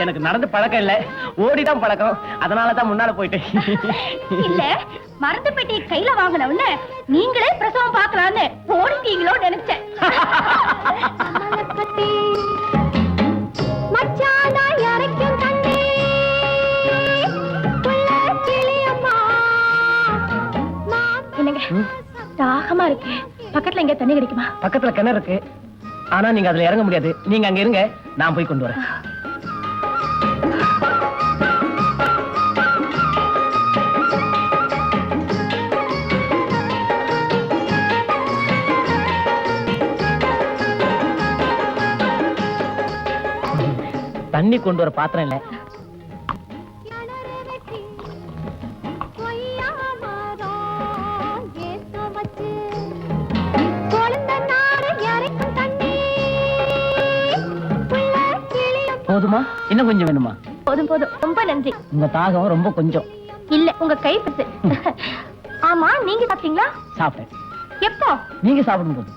எனக்கு நடந்து பழக்கம் இல்ல, ஓடிதான் பழக்கம். அதனாலதான் முன்னால போயிட்டேன். இல்ல மருந்து பெட்டி கையில வாங்கின உடனே நீங்களே பிரசவம் பார்க்கலான்னு ஓடிட்டீங்களோ நினைச்சேன். தாகமா இருக்கு, பக்கத்துல எங்க தண்ணி கிடைக்குமா? பக்கத்துல கிணறு இருக்கு, ஆனா நீங்க அதுல இறங்க முடியாது. நீங்க அங்க இருங்க, நான் போய் கொண்டு வரேன். தண்ணி கொண்டு வர பாத்திரம் இல்ல. போதுமா, இன்னும் கொஞ்சம் வேணுமா? போதும் போதும், ரொம்ப நன்றி. உங்க தாகம் ரொம்ப கொஞ்சம். இல்ல உங்க கை பத்து. ஆமா, நீங்க சாப்பிட்டீங்களா? சாப்பிட்டேன். எப்போ? நீங்க சாப்பிடும் போது.